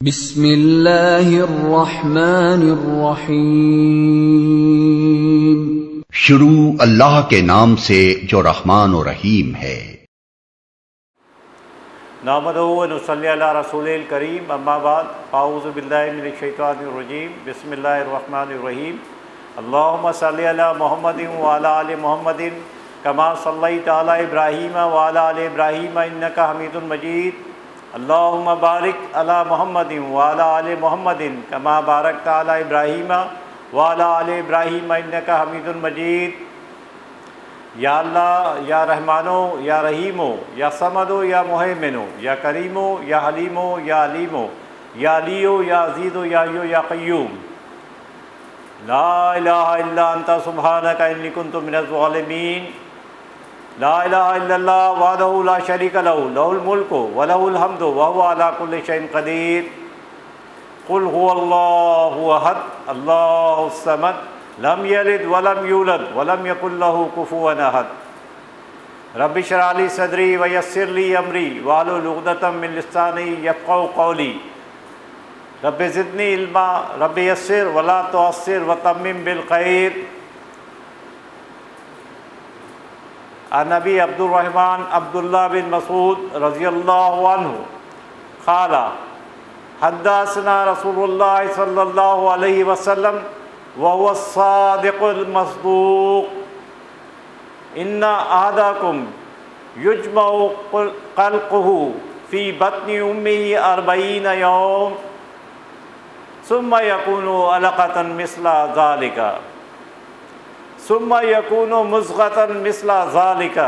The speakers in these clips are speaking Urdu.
بسم اللہ الرحمن الرحیم۔ شروع اللہ کے نام سے جو رحمان و رحیم ہے۔ نحمدہ و نصلی علی رسول الکریم، اما بعد، اعوذ باللہ من الشیطان الرجیم، بسم اللہ الرحمن الرحیم۔ اللہم صلی علی محمد وعلی آل محمد کما صلیت علی ابراہیم وعلی آل ابراہیم انک حمید مجید۔ اللہم بارک علی محمد وعلی آل محمد کما بارکت علی ابراہیم وعلی آل ابراہیم انک حمید مجید۔ یا اللہ، یا رحمانو، یا رحیمو، یا صمدو، یا مہیمنو، یا کریمو، یا حلیمو، یا علیمو، یا علیو، یا عزیزو، یا حیو، یا قیوم، لا الہ الا انت سبحانک انی کنت من الظالمین۔ لا الہ الا اللہ وحدہ لا شریک لہ، لہ الملک ولہ الحمد وہو علی کل شیء قدیر۔ قل هو اللہ احد اللہ الصمد لم یلد ولم یولد ولم یکن لہ کفوا احد۔ رب اشرح لی صدری ویسر لی امری واحلل عقدۃ من لسانی یفقہوا قولی۔ رب زدنی علما، رب یسر ولا تعسر وتمم بالخیر۔ عن ابی عبد الرحمن عبداللہ بن مسعود رضی اللہ عنہ قال حدثنا رسول اللہ صلی اللہ علیہ وسلم وهو الصادق المصدوق ان احدکم یجمع خلقه فی بطن امہ 40 یوم ثم یکون علقۃ مثل ذلک ثم یکون مضغۃ مثل ذلک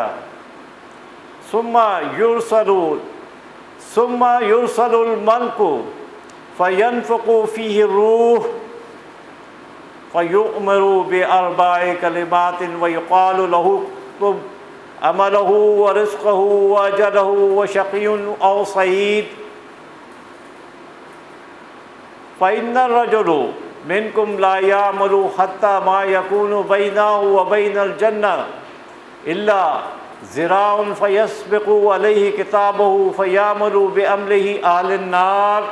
ثم یرسل الملک فینفخ فیہ الروح فیؤمر باربع کلمات ویقال له اکتب عملہ ورزقہ واجلہ وشقی او سعید۔ فإن الرجل منكم لا يعمل حتى ما يكون بينه وبين الجنة إلا ذراع فيسبق عليه كتابه فيعمل بعمله أهل النار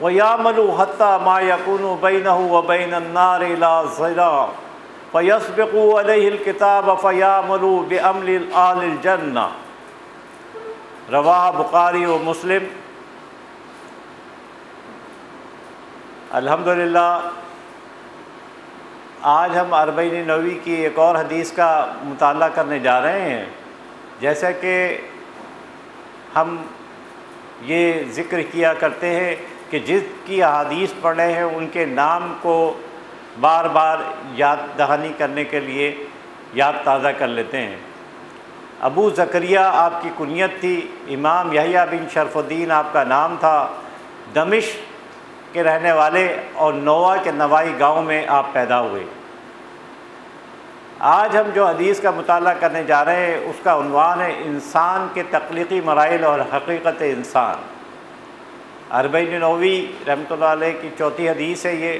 ويعمل حتى ما يكون بينه وبين النار إلا ذراع فيسبق عليه الكتاب فيعمل بعمل أهل الجنة۔ رواہ بخاری و مسلم۔ الحمدللہ آج ہم اربعین نووی کی ایک اور حدیث کا مطالعہ کرنے جا رہے ہیں۔ جیسا کہ ہم یہ ذکر کیا کرتے ہیں کہ جس کی احادیث پڑھ رہے ہیں ان کے نام کو بار بار یاد دہانی کرنے کے لیے یاد تازہ کر لیتے ہیں۔ ابو زکریا آپ کی کنیت تھی، امام یحییٰ بن شرف الدین آپ کا نام تھا، دمشق کے رہنے والے اور نوآ کے نوائی گاؤں میں آپ پیدا ہوئے۔ آج ہم جو حدیث کا مطالعہ کرنے جا رہے ہیں اس کا عنوان ہے انسان کے تخلیقی مراحل اور حقیقت انسان۔ اربعین نووی رحمۃ اللہ علیہ کی چوتھی حدیث ہے یہ،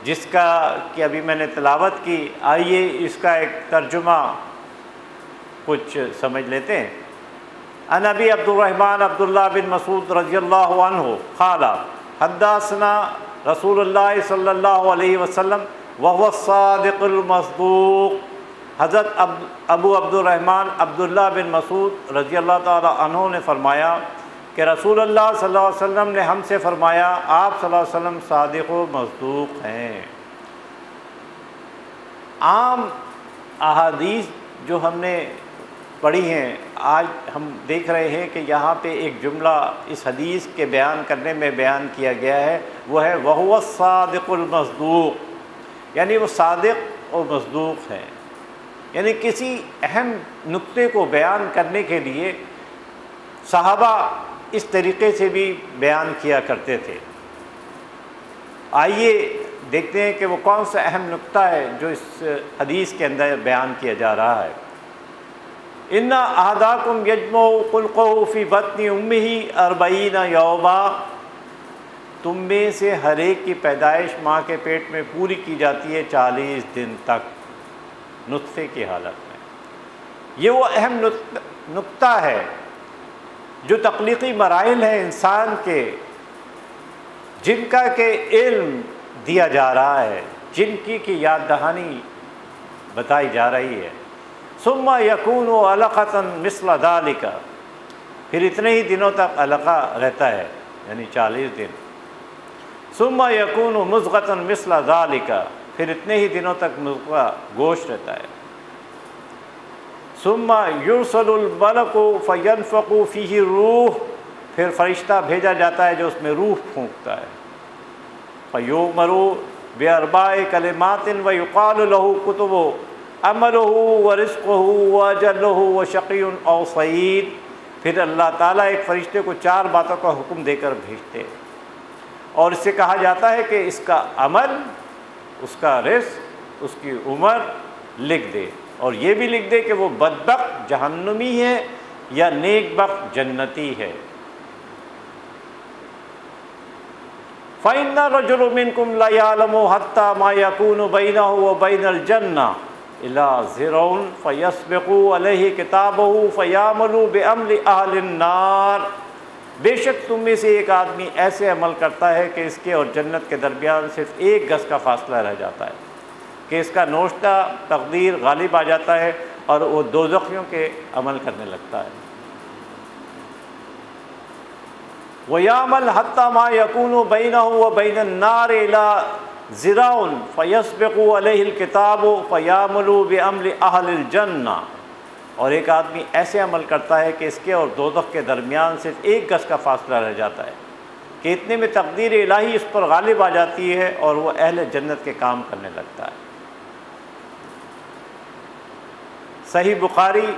جس کا کہ ابھی میں نے تلاوت کی۔ آئیے اس کا ایک ترجمہ کچھ سمجھ لیتے ہیں۔ عن ابی عبد الرحمن عبداللہ بن مسعود رضی اللہ عنہ قال حدثنا رسول اللہ صلی اللہ علیہ وسلم وهو الصادق المصدوق۔ حضرت ابو عبد الرحمن عبداللہ بن مسعود رضی اللہ تعالی عنہ نے فرمایا کہ رسول اللہ صلی اللہ علیہ وسلم نے ہم سے فرمایا، آپ صلی اللہ علیہ وسلم صادق و مصدوق ہیں۔ عام احادیث جو ہم نے پڑھی ہیں، آج ہم دیکھ رہے ہیں کہ یہاں پہ ایک جملہ اس حدیث کے بیان کرنے میں بیان کیا گیا ہے، وہ ہے وَهُوَ الصَّادِقُ الْمَصْدُوقُ، یعنی وہ صادق اور مصدوق ہیں۔ یعنی کسی اہم نقطے کو بیان کرنے کے لیے صحابہ اس طریقے سے بھی بیان کیا کرتے تھے۔ آئیے دیکھتے ہیں کہ وہ کون سا اہم نقطہ ہے جو اس حدیث کے اندر بیان کیا جا رہا ہے۔ ان احدکم یجمع خلقہ فی بطن امہ 40 یوما، تم میں سے ہر ایک کی پیدائش ماں کے پیٹ میں پوری کی جاتی ہے 40 دن تک نطفے کی حالت میں۔ یہ وہ اہم نقطہ ہے جو تخلیقی مراحل ہیں انسان کے، جن کا کہ علم دیا جا رہا ہے، جن کی یاد دہانی بتائی جا رہی ہے۔ ثم یکون علقۃ مثل ذلک، پھر اتنے ہی دنوں تک علقہ رہتا ہے، یعنی 40 دن۔ ثم یکون مضغۃ مثل ذلک، پھر اتنے ہی دنوں تک مضغہ گوشت رہتا ہے۔ ثم یرسل الملک فینفخ فیہ الروح، پھر فرشتہ بھیجا جاتا ہے جو اس میں روح پھونکتا ہے۔ فیؤمر باربع کلمات ویقال له کتب عملہ ورزقہ واجلہ وشقی او سعید، پھر اللہ تعالیٰ ایک فرشتے کو 4 باتوں کا حکم دے کر بھیجتے ہیں، اور اس سے کہا جاتا ہے کہ اس کا عمل، اس کا رزق، اس کی عمر لکھ دے، اور یہ بھی لکھ دے کہ وہ بدبخت جہنمی ہے یا نیک بخت جنتی ہے۔ فَإِنَّ الرَّجُلُ مِنْكُمْ لَيَعْلَمُ حَتَّى مَا يَكُونُ بَيْنَهُ وَبَيْنَ الْجَنَّةِ إِلَّا ذِرَاعٌ فَيَسْبِقُ عَلَيْهِ كِتَابُهُ فَيَعْمَلُ بِعَمْلِ أَهْلِ النَّارِ، بے شک تم میں سے ایک آدمی ایسے عمل کرتا ہے کہ اس کے اور جنت کے درمیان صرف 1 گز کا فاصلہ رہ جاتا ہے، کہ اس کا نوشتہ تقدیر غالب آ جاتا ہے اور وہ دوزخیوں کے عمل کرنے لگتا ہے۔ وَيَعْمَلْ حَتَّى مَا يَكُونُ بَيْنَهُ وَبَيْنَ النَّارِ إِلَّا ذِرَاعٌ فَيَسْبِقُ عَلَيْهِ الْكِتَابُ فَيَعْمَلُ بِعَمْلِ أَهْلِ الْجَنَّةِ، اور ایک آدمی ایسے عمل کرتا ہے کہ اس کے اور دوزخ کے درمیان صرف 1 گز کا فاصلہ رہ جاتا ہے، کہ اتنے میں تقدیر الہی اس پر غالب آ جاتی ہے اور وہ اہل جنت کے کام کرنے لگتا ہے۔ صحیح بخاری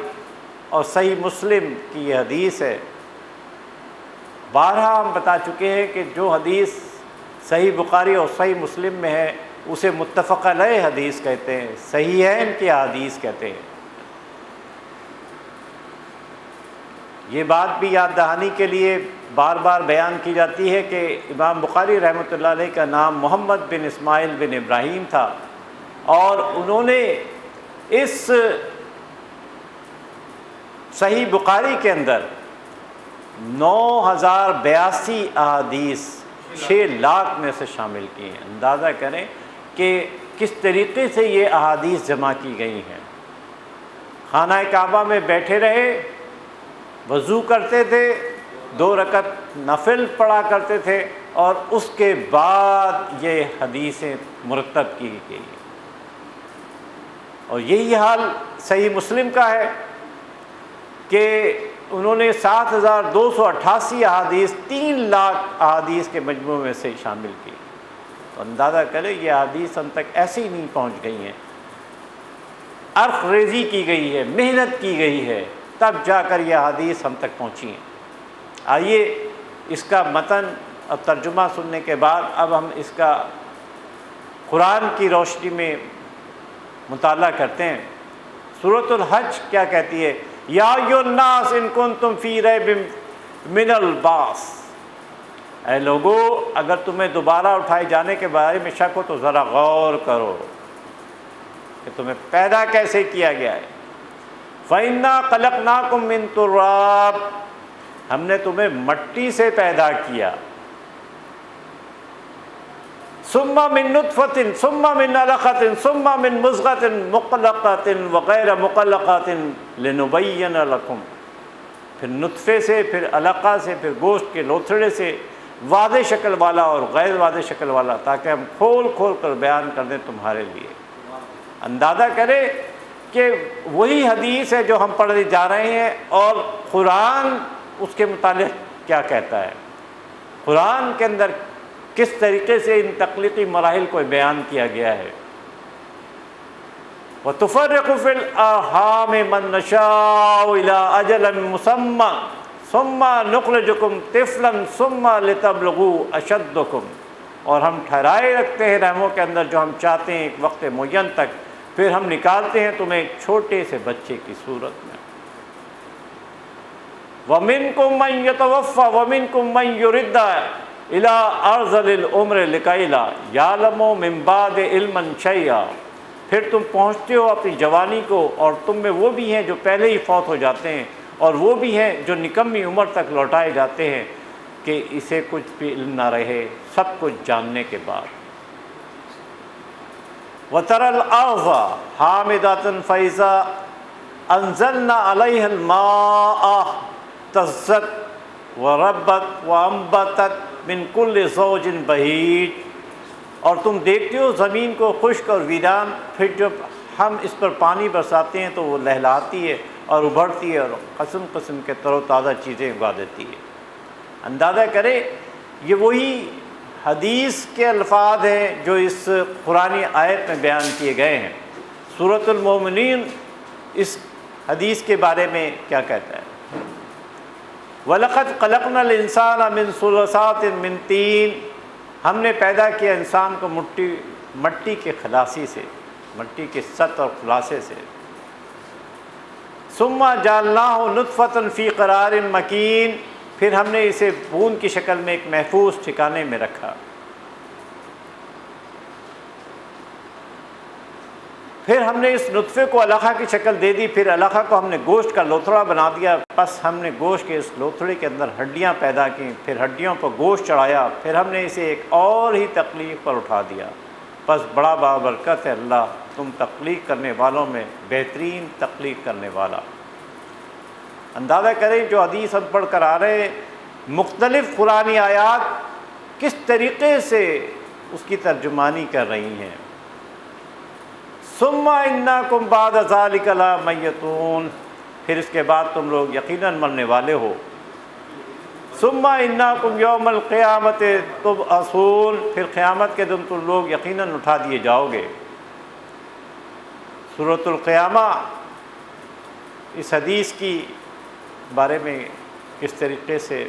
اور صحیح مسلم کی یہ حدیث ہے۔ بارہا ہم بتا چکے ہیں کہ جو حدیث صحیح بخاری اور صحیح مسلم میں ہے اسے متفق علیہ حدیث کہتے ہیں، صحیحین کی حدیث کہتے ہیں۔ یہ بات بھی یاد دہانی کے لیے بار بار بیان کی جاتی ہے کہ امام بخاری رحمۃ اللہ علیہ کا نام محمد بن اسماعیل بن ابراہیم تھا، اور انہوں نے اس صحیح بخاری کے اندر 9082 احادیث 6 لاکھ میں سے شامل کی ہیں۔ اندازہ کریں کہ کس طریقے سے یہ احادیث جمع کی گئی ہیں۔ خانہ کعبہ میں بیٹھے رہے، وضو کرتے تھے، 2 رکعت نفل پڑھا کرتے تھے، اور اس کے بعد یہ حدیثیں مرتب کی گئی۔ اور یہی حال صحیح مسلم کا ہے کہ انہوں نے 7288 احادیث 3 لاکھ احادیث کے مجموعے میں سے شامل کی۔ تو اندازہ کریں یہ احادیث ہم تک ایسے ہی نہیں پہنچ گئی ہیں، عرق ریزی کی گئی ہے، محنت کی گئی ہے، تب جا کر یہ احادیث ہم تک پہنچی ہیں۔ آئیے اس کا متن اور ترجمہ سننے کے بعد اب ہم اس کا قرآن کی روشنی میں مطالعہ کرتے ہیں۔ سورۃ الحج کیا کہتی ہے؟ یا ایھا الناس ان کنتم فی ریب من البعث، اے لوگو اگر تمہیں دوبارہ اٹھائے جانے کے بارے میں شک ہو تو ذرا غور کرو کہ تمہیں پیدا کیسے کیا گیا ہے۔ فَإِنَّا خَلَقْنَاكُم مِّن تُرَابٍ، ہم نے تمہیں مٹی سے پیدا کیا، ثم من نطفة ثم من علقة ثم من مضغة مخلقة وغیر مخلقة لنبین لکم، پھر نطفے سے، پھر علقہ سے، پھر گوشت کے لوتھڑے سے، واضح شکل والا اور غیر واضح شکل والا، تاکہ ہم کھول کھول کر بیان کر دیں تمہارے لیے۔ اندازہ کریں کہ وہی حدیث ہے جو ہم پڑھنے جا رہے ہیں، اور قرآن اس کے متعلق کیا کہتا ہے، قرآن کے اندر کس طریقے سے ان تخلیقی مراحل کو بیان کیا گیا ہے۔ وَتُفَرِّقُ فِي الْأَرْحَامِ مَن نَّشَاءُ إِلَىٰ أَجَلٍ مُّسَمًّى ثُمَّ نُخْرِجُكُمْ طِفْلًا ثُمَّ لِتَبْلُغُوا أَشَدَّكُمْ، اور ہم ٹھہرائے رکھتے ہیں رحموں کے اندر جو ہم چاہتے ہیں ایک وقت معین تک، پھر ہم نکالتے ہیں تمہیں ایک چھوٹے سے بچے کی صورت میں۔ وَمِنكُم مَّن يَتَوَفَّى وَمِنكُم مَّن يُرَدُّ إِلَىٰ أَرْذَلِ الْعُمُرِ لِكَيْ لَا يَعْلَمُ مِن بَعْدِ عِلْمٍ شَيْئًا، پھر تم پہنچتے ہو اپنی جوانی کو، اور تم میں وہ بھی ہیں جو پہلے ہی فوت ہو جاتے ہیں، اور وہ بھی ہیں جو نکمی عمر تک لوٹائے جاتے ہیں، کہ اسے کچھ بھی علم نہ رہے سب کچھ جاننے کے بعد۔ وَتَرَى الْأَرْضَ حَامِدَةً فَإِذَا أَنزَلْنَا عَلَيْهَا الْمَاءَ اهْتَزَّتْ وَرَبَّتْ وَأَنبَتَتْ مِنْ كُلِّ زَوْجٍ بَهِيجٍ، اور تم دیکھتے ہو زمین کو خشک اور ویران، پھر جب ہم اس پر پانی برساتے ہیں تو وہ لہلاتی ہے اور ابھرتی ہے اور قسم قسم کے تر و تازہ چیزیں اگا دیتی ہے۔ اندازہ کریں یہ وہی حدیث کے الفاظ ہیں جو اس قرآنی آیت میں بیان کیے گئے ہیں۔ سورۃ المومنین اس حدیث کے بارے میں کیا کہتا ہے؟ وَلَقَدْ خَلَقْنَا الْإِنسَانَ مِنْ صُلْصَالٍ مِنْ طِينٍ، ہم نے پیدا کیا انسان کو مٹی کے خلاصی سے، مٹی کے سطح اور خلاصے سے۔ ثُمَّ جَعَلْنَاهُ نُطْفَةً فِي قَرَارٍ مَكِينٍ، پھر ہم نے اسے بوند کی شکل میں ایک محفوظ ٹھکانے میں رکھا۔ پھر ہم نے اس نطفے کو علقہ کی شکل دے دی، پھر علقہ کو ہم نے گوشت کا لوتھڑا بنا دیا، پس ہم نے گوشت کے اس لوتھڑے کے اندر ہڈیاں پیدا کیں، پھر ہڈیوں پر گوشت چڑھایا، پھر ہم نے اسے ایک اور ہی تخلیق پر اٹھا دیا۔ بس بڑا بابرکت ہے اللہ، تم تخلیق کرنے والوں میں بہترین تخلیق کرنے والا۔ اندازہ کریں جو حدیث ہم پڑھ کر آ رہے ہیں، مختلف قرآنی آیات کس طریقے سے اس کی ترجمانی کر رہی ہیں۔ ثم انکم بعد ذلک لمیتون، پھر اس کے بعد تم لوگ یقیناً مرنے والے ہو۔ ثم انکم یوم القیامت تبعثون، پھر قیامت کے دن تم لوگ یقیناً اٹھا دیے جاؤ گے۔ سورۃ القیامہ اس حدیث کی بارے میں کس طریقے سے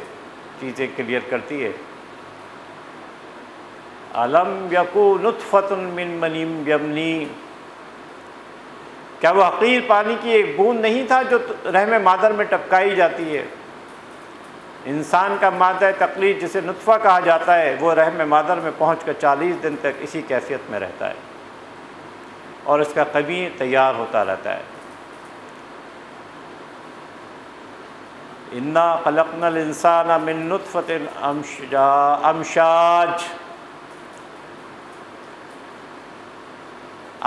چیزیں کلیئر کرتی ہے۔ الم یکو نطفۃ من منی یمنی، کیا وہ حقیر پانی کی ایک بوند نہیں تھا جو رحم مادر میں ٹپکائی جاتی ہے؟ انسان کا مادہ تخلیق جسے نطفہ کہا جاتا ہے، وہ رحم مادر میں پہنچ کر 40 دن تک اسی کیفیت میں رہتا ہے اور اس کا قبیل تیار ہوتا رہتا ہے۔ انا خلقنا الانسان من نطفۃ امشاج،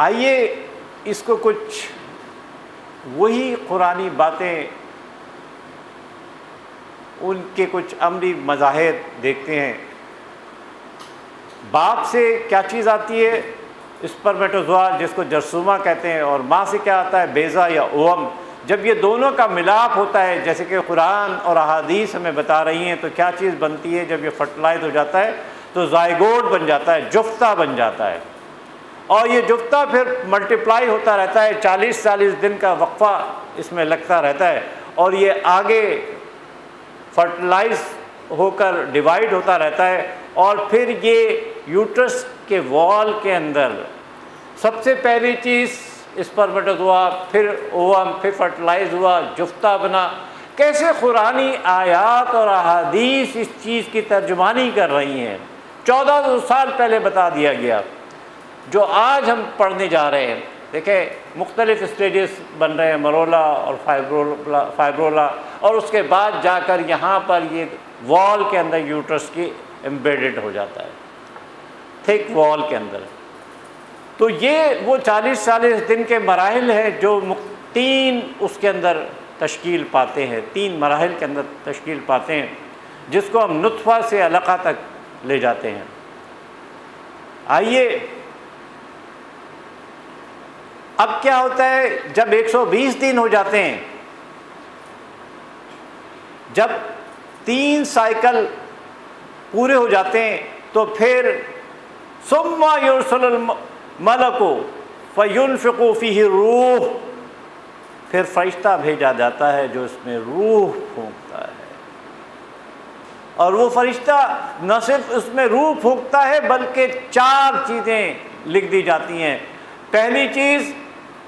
آئیے اس کو کچھ وہی قرآنی باتیں، ان کے کچھ عملی مظاہر دیکھتے ہیں۔ باپ سے کیا چیز آتی ہے؟ اسپرمیٹوزوا، جس کو جرثومہ کہتے ہیں، اور ماں سے کیا آتا ہے؟ بیضہ یا اوم۔ جب یہ دونوں کا ملاپ ہوتا ہے، جیسے کہ قرآن اور احادیث ہمیں بتا رہی ہیں، تو کیا چیز بنتی ہے؟ جب یہ فرٹیلائز ہو جاتا ہے تو زائگوٹ بن جاتا ہے، جفتہ بن جاتا ہے، اور یہ جفتہ پھر ملٹیپلائی ہوتا رہتا ہے، 40 دن کا وقفہ اس میں لگتا رہتا ہے، اور یہ آگے فرٹیلائز ہو کر ڈیوائیڈ ہوتا رہتا ہے، اور پھر یہ یوٹرس کے وال کے اندر سب سے پہلی چیز اسپرمیٹوزوا، پھر اوم، پھر فرٹیلائز ہوا، جفتہ بنا۔ کیسے قرآنی آیات اور احادیث اس چیز کی ترجمانی کر رہی ہیں، 1400 سال پہلے بتا دیا گیا، جو آج ہم پڑھنے جا رہے ہیں۔ دیکھیں مختلف اسٹیجز بن رہے ہیں، مرولا اور فائبرولا، اور اس کے بعد جا کر یہاں پر یہ وال کے اندر یوٹرس کی ایمبیڈڈ ہو جاتا ہے، تھک وال کے اندر۔ تو یہ وہ 40 دن کے مراحل ہیں جو 3 اس کے اندر تشکیل پاتے ہیں، 3 مراحل کے اندر تشکیل پاتے ہیں، جس کو ہم نطفہ سے علقہ تک لے جاتے ہیں۔ آئیے اب کیا ہوتا ہے جب 120 دن ہو جاتے ہیں، جب 3 سائیکل پورے ہو جاتے ہیں، تو پھر ثم یرسل الملک فینفخ فیہ روح، پھر فرشتہ بھیجا جاتا ہے جو اس میں روح پھونکتا ہے، اور وہ فرشتہ نہ صرف اس میں روح پھونکتا ہے بلکہ 4 چیزیں لکھ دی جاتی ہیں۔ پہلی چیز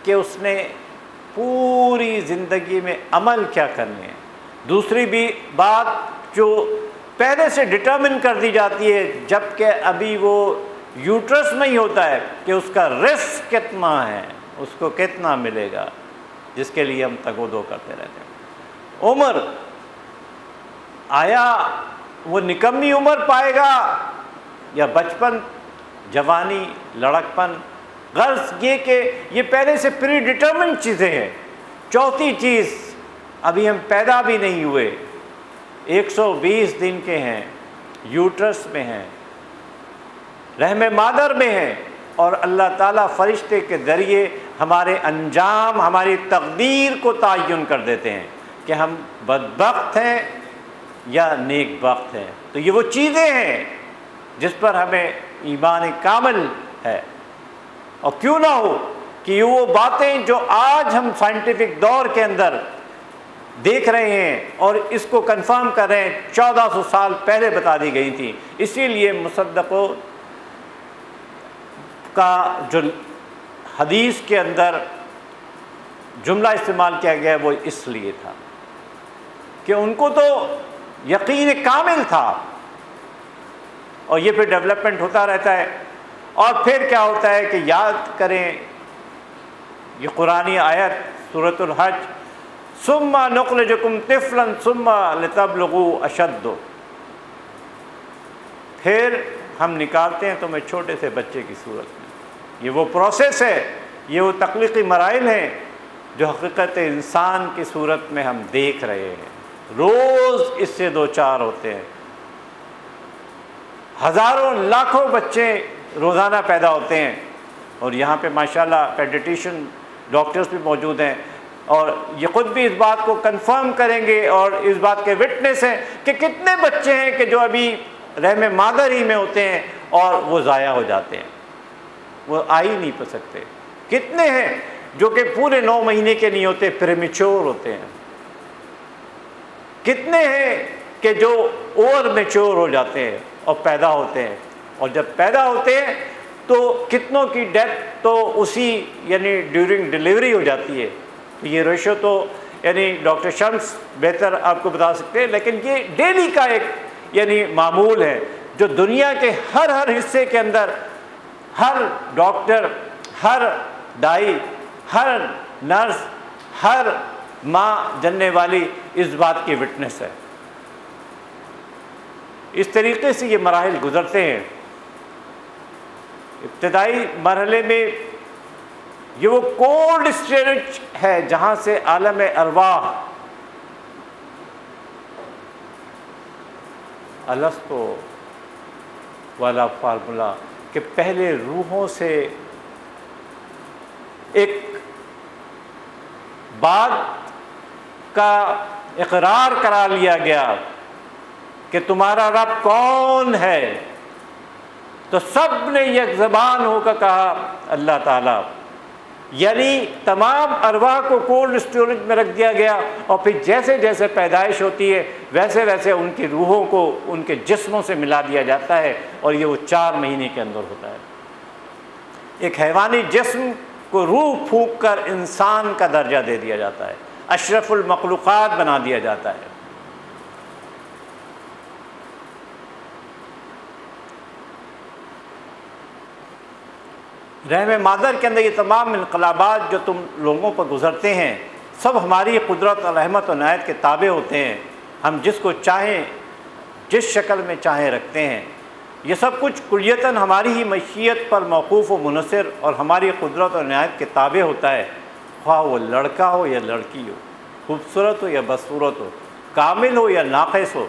کہ اس نے پوری زندگی میں عمل کیا کرنے ہیں۔ دوسری بھی بات جو پہلے سے ڈٹرمن کر دی جاتی ہے جب کہ ابھی وہ یوٹرس میں ہی ہوتا ہے، کہ اس کا رزق کتنا ہے، اس کو کتنا ملے گا، جس کے لیے ہم تگ و دو کرتے رہتے ہیں۔ عمر، آیا وہ نکمی عمر پائے گا یا بچپن، جوانی، لڑکپن؟ غرض یہ کہ یہ پہلے سے پری ڈٹرمنٹ چیزیں ہیں۔ چوتھی چیز، ابھی ہم پیدا بھی نہیں ہوئے، 120 دن کے ہیں، یوٹرس میں ہیں، رحم مادر میں ہیں، اور اللہ تعالیٰ فرشتے کے ذریعے ہمارے انجام، ہماری تقدیر کو تعین کر دیتے ہیں کہ ہم بدبخت ہیں یا نیک بخت ہیں۔ تو یہ وہ چیزیں ہیں جس پر ہمیں ایمان کامل ہے، اور کیوں نہ ہو کہ یہ وہ باتیں جو آج ہم سائنٹیفک دور کے اندر دیکھ رہے ہیں اور اس کو کنفرم کر رہے ہیں، 1400 سال پہلے بتا دی گئی تھیں۔ اسی لیے مصدقوں کا جو حدیث کے اندر جملہ استعمال کیا گیا وہ اس لیے تھا کہ ان کو تو یقین کامل تھا، اور یہ پھر ڈیولپمنٹ ہوتا رہتا ہے۔ اور پھر کیا ہوتا ہے کہ یاد کریں یہ قرآنی آیت سورۃ الحج، ثم نخرجکم طفلا ثم لتبلغوا اشد، پھر ہم نکالتے ہیں تمہیں چھوٹے سے بچے کی صورت میں۔ یہ وہ پروسیس ہے، یہ وہ تخلیقی مراحل ہیں جو حقیقت انسان کی صورت میں ہم دیکھ رہے ہیں، روز اس سے دو چار ہوتے ہیں۔ ہزاروں لاکھوں بچے روزانہ پیدا ہوتے ہیں، اور یہاں پہ ماشاءاللہ پیڈیٹیشین ڈاکٹرز بھی موجود ہیں، اور یہ خود بھی اس بات کو کنفرم کریں گے اور اس بات کے وٹنس ہیں کہ کتنے بچے ہیں کہ جو ابھی رحم مادر ہی میں ہوتے ہیں اور وہ ضائع ہو جاتے ہیں، وہ آ ہی نہیں سکتے۔ کتنے ہیں جو کہ پورے 9 مہینے کے نہیں ہوتے، پریمیچور ہوتے ہیں۔ کتنے ہیں کہ جو اوور میچور ہو جاتے ہیں اور پیدا ہوتے ہیں، اور جب پیدا ہوتے ہیں تو کتنوں کی ڈیتھ تو اسی یعنی ڈیورنگ ڈیلیوری ہو جاتی ہے۔ یہ ریشو تو یعنی ڈاکٹر شمس بہتر آپ کو بتا سکتے ہیں، لیکن یہ ڈیلی کا ایک یعنی معمول ہے جو دنیا کے ہر حصے کے اندر ہر ڈاکٹر، ہر دائی، ہر نرس، ہر ماں جننے والی اس بات کی وٹنس ہے۔ اس طریقے سے یہ مراحل گزرتے ہیں۔ ابتدائی مرحلے میں یہ وہ کولڈ اسٹوریج ہے جہاں سے عالم ارواح، ارسطو والا فارمولا کہ پہلے روحوں سے ایک بات کا اقرار کرا لیا گیا کہ تمہارا رب کون ہے، تو سب نے یک زبان ہو کر کہا اللہ تعالیٰ۔ یعنی تمام ارواح کو کولڈ اسٹوریج میں رکھ دیا گیا، اور پھر جیسے جیسے پیدائش ہوتی ہے ویسے ویسے ان کی روحوں کو ان کے جسموں سے ملا دیا جاتا ہے، اور یہ وہ 4 مہینے کے اندر ہوتا ہے۔ ایک حیوانی جسم کو روح پھونک کر انسان کا درجہ دے دیا جاتا ہے، اشرف المخلوقات بنا دیا جاتا ہے۔ رحم مادر کے اندر یہ تمام انقلابات جو تم لوگوں پر گزرتے ہیں سب ہماری قدرت اور رحمت و عنایت کے تابع ہوتے ہیں۔ ہم جس کو چاہیں جس شکل میں چاہیں رکھتے ہیں، یہ سب کچھ کلیتاً ہماری ہی مشیت پر موقوف و منحصر اور ہماری قدرت اور عنایت کے تابع ہوتا ہے، خواہ وہ لڑکا ہو یا لڑکی ہو، خوبصورت ہو یا بدصورت ہو، کامل ہو یا ناقص ہو،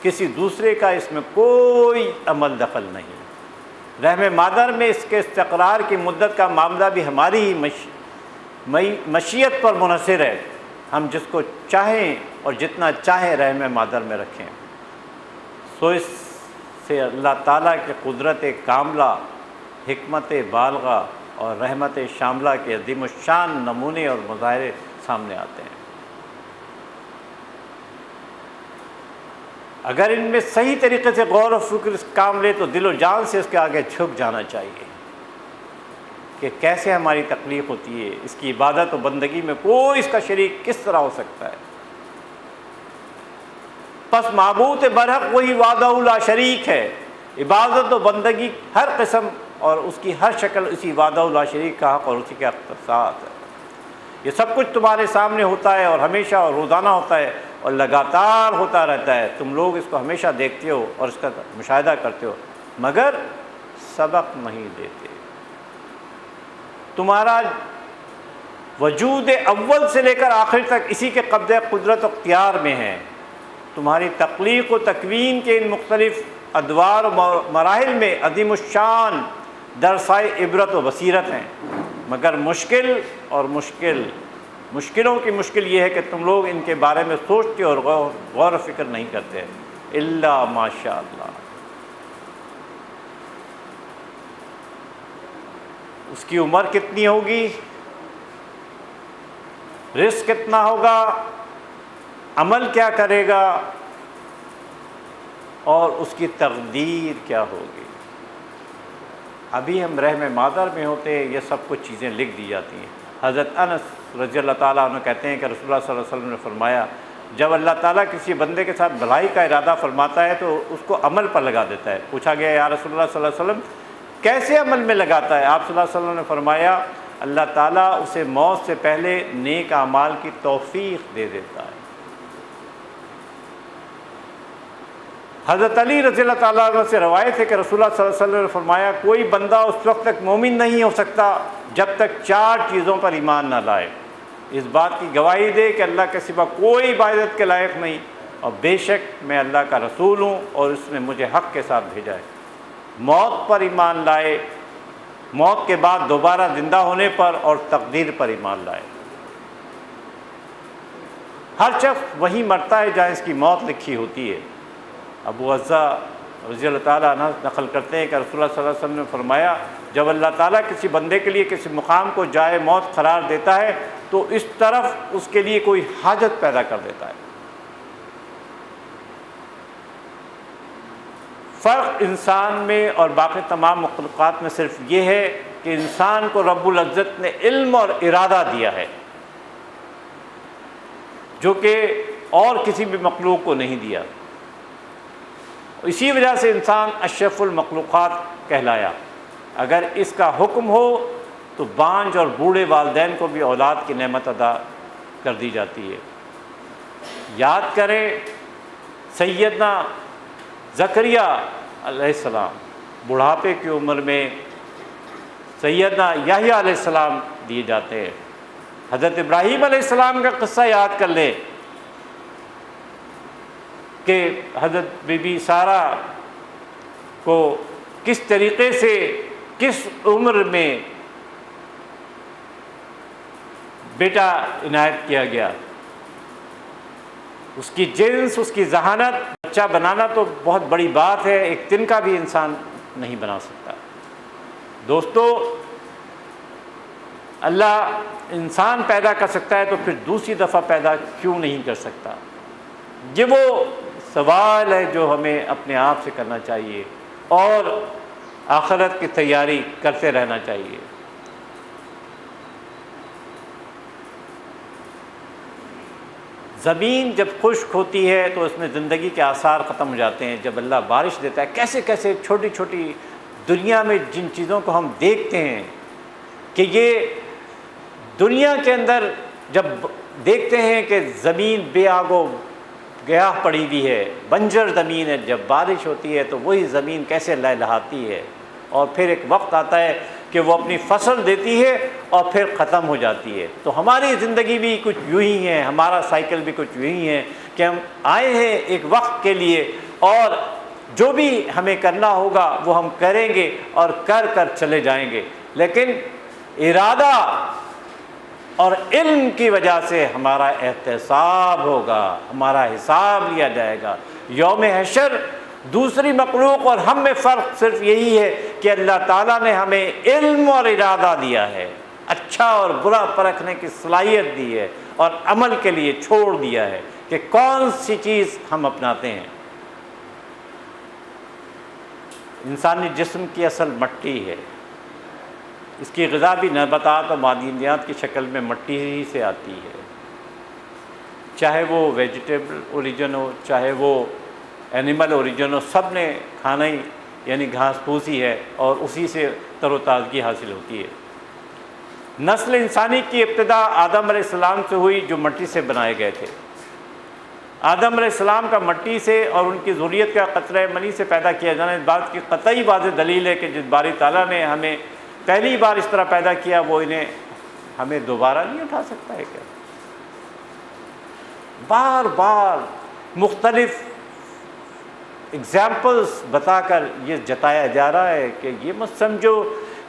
کسی دوسرے کا اس میں کوئی عمل دخل نہیں۔ رحم مادر میں اس کے استقرار کی مدت کا معاملہ بھی ہماری ہی مشیت پر منحصر ہے، ہم جس کو چاہیں اور جتنا چاہیں رحم مادر میں رکھیں۔ سو اس سے اللہ تعالیٰ کے قدرت کاملہ، حکمت بالغہ اور رحمت شاملہ کے عظیم الشان نمونے اور مظاہرے سامنے آتے ہیں۔ اگر ان میں صحیح طریقے سے غور و فکر کام لے تو دل و جان سے اس کے آگے جھک جانا چاہیے کہ کیسے ہماری تخلیق ہوتی ہے، اس کی عبادت و بندگی میں کوئی اس کا شریک کس طرح ہو سکتا ہے۔ پس معبود برحق وہی وحدہ لا شریک ہے، عبادت و بندگی ہر قسم اور اس کی ہر شکل اسی وحدہ لا شریک کا حق اور اسی کا اختصاص ہے۔ یہ سب کچھ تمہارے سامنے ہوتا ہے اور ہمیشہ اور روزانہ ہوتا ہے، اور لگاتار ہوتا رہتا ہے، تم لوگ اس کو ہمیشہ دیکھتے ہو اور اس کا مشاہدہ کرتے ہو مگر سبق نہیں دیتے۔ تمہارا وجود اول سے لے کر آخر تک اسی کے قبضہ قدرت و اختیار میں ہے، تمہاری تخلیق و تکوین کے ان مختلف ادوار و مراحل میں عظیم الشان درسائے عبرت و بصیرت ہیں، مگر مشکلوں کی مشکل یہ ہے کہ تم لوگ ان کے بارے میں سوچتے اور غور و فکر نہیں کرتے، الا ماشاء اللہ۔ اس کی عمر کتنی ہوگی، رزق کتنا ہوگا، عمل کیا کرے گا اور اس کی تقدیر کیا ہوگی، ابھی ہم رحم مادر میں ہوتے یہ سب کچھ چیزیں لکھ دی جاتی ہیں۔ حضرت انس رضی اللہ تعالیٰ عنہ کہتے ہیں کہ رسول اللہ صلی اللہ علیہ وسلم نے فرمایا جب اللہ تعالیٰ کسی بندے کے ساتھ بھلائی کا ارادہ فرماتا ہے تو اس کو عمل پر لگا دیتا ہے۔ پوچھا گیا یا رسول اللہ صلی اللہ علیہ وسلم کیسے عمل میں لگاتا ہے؟ آپ صلی اللہ علیہ وسلم نے فرمایا اللہ تعالیٰ اسے موت سے پہلے نیک اعمال کی توفیق دے دیتا ہے۔ حضرت علی رضی اللہ تعالیٰ عنہ سے روایت ہے کہ رسول اللہ صلی اللہ علیہ وسلم نے فرمایا کوئی بندہ اس وقت تک مومن نہیں ہو سکتا جب تک 4 چیزوں پر ایمان نہ لائے، اس بات کی گواہی دے کہ اللہ کے سوا کوئی عبادت کے لائق نہیں اور بے شک میں اللہ کا رسول ہوں اور اس نے مجھے حق کے ساتھ بھیجا ہے، موت پر ایمان لائے، موت کے بعد دوبارہ زندہ ہونے پر اور تقدیر پر ایمان لائے۔ ہر شخص وہی مرتا ہے جہاں اس کی موت لکھی ہوتی ہے۔ ابو عزا رضی اللہ تعالیٰ عنہ نقل کرتے ہیں کہ رسول اللہ صلی اللہ علیہ وسلم نے فرمایا جب اللہ تعالیٰ کسی بندے کے لیے کسی مقام کو جائے موت قرار دیتا ہے تو اس طرف اس کے لیے کوئی حاجت پیدا کر دیتا ہے۔ فرق انسان میں اور باقی تمام مخلوقات میں صرف یہ ہے کہ انسان کو رب العزت نے علم اور ارادہ دیا ہے جو کہ اور کسی بھی مخلوق کو نہیں دیا، اسی وجہ سے انسان اشرف المخلوقات کہلایا۔ اگر اس کا حکم ہو تو بانجھ اور بوڑھے والدین کو بھی اولاد کی نعمت ادا کر دی جاتی ہے۔ یاد کریں سیدنا زکریا علیہ السلام، بڑھاپے کی عمر میں سیدنا یحییٰ علیہ السلام دیے جاتے ہیں۔ حضرت ابراہیم علیہ السلام کا قصہ یاد کر لیں کہ حضرت بی بی سارہ کو کس طریقے سے کس عمر میں بیٹا عنایت کیا گیا، اس کی جنس، اس کی ذہانت، بچہ بنانا تو بہت بڑی بات ہے، ایک دن کا بھی انسان نہیں بنا سکتا۔ دوستو اللہ انسان پیدا کر سکتا ہے تو پھر دوسری دفعہ پیدا کیوں نہیں کر سکتا؟ یہ وہ سوال ہے جو ہمیں اپنے آپ سے کرنا چاہیے اور آخرت کی تیاری کرتے رہنا چاہیے۔ زمین جب خشک ہوتی ہے تو اس میں زندگی کے آثار ختم ہو جاتے ہیں۔ جب اللہ بارش دیتا ہے، کیسے کیسے چھوٹی چھوٹی دنیا میں جن چیزوں کو ہم دیکھتے ہیں کہ یہ دنیا کے اندر جب دیکھتے ہیں کہ زمین بے آگ و گیاہ پڑی ہوئی ہے، بنجر زمین ہے، جب بارش ہوتی ہے تو وہی زمین کیسے لہلہاتی ہے اور پھر ایک وقت آتا ہے کہ وہ اپنی فصل دیتی ہے اور پھر ختم ہو جاتی ہے۔ تو ہماری زندگی بھی کچھ یوں ہی ہے، ہمارا سائیکل بھی کچھ یوں ہی ہے کہ ہم آئے ہیں ایک وقت کے لیے اور جو بھی ہمیں کرنا ہوگا وہ ہم کریں گے اور کر چلے جائیں گے، لیکن ارادہ اور علم کی وجہ سے ہمارا احتساب ہوگا، ہمارا حساب لیا جائے گا۔ یوم حشر دوسری مخلوق اور ہم میں فرق صرف یہی ہے کہ اللہ تعالیٰ نے ہمیں علم اور ارادہ دیا ہے، اچھا اور برا پرکھنے کی صلاحیت دی ہے اور عمل کے لیے چھوڑ دیا ہے کہ کون سی چیز ہم اپناتے ہیں۔ انسانی جسم کی اصل مٹی ہے، اس کی غذا بھی نباتات اور معدنیات کی شکل میں مٹی ہی سے آتی ہے، چاہے وہ ویجیٹیبل اوریجن ہو چاہے وہ اینیمل اوریجن ہو، سب نے کھانا ہی یعنی گھاس پھوس ہی ہے اور اسی سے تر و تازگی حاصل ہوتی ہے۔ نسل انسانی کی ابتدا آدم علیہ السلام سے ہوئی جو مٹی سے بنائے گئے تھے۔ آدم علیہ السلام کا مٹی سے اور ان کی ذریت کا قطرہ منی سے پیدا کیا جانا اس بات کی قطعی واضح دلیل ہے کہ جس باری تعالیٰ نے ہمیں پہلی بار اس طرح پیدا کیا وہ انہیں ہمیں دوبارہ نہیں اٹھا سکتا ہے کیا؟ بار بار مختلف اگزامپلس بتا کر یہ جتایا جا رہا ہے کہ یہ مت سمجھو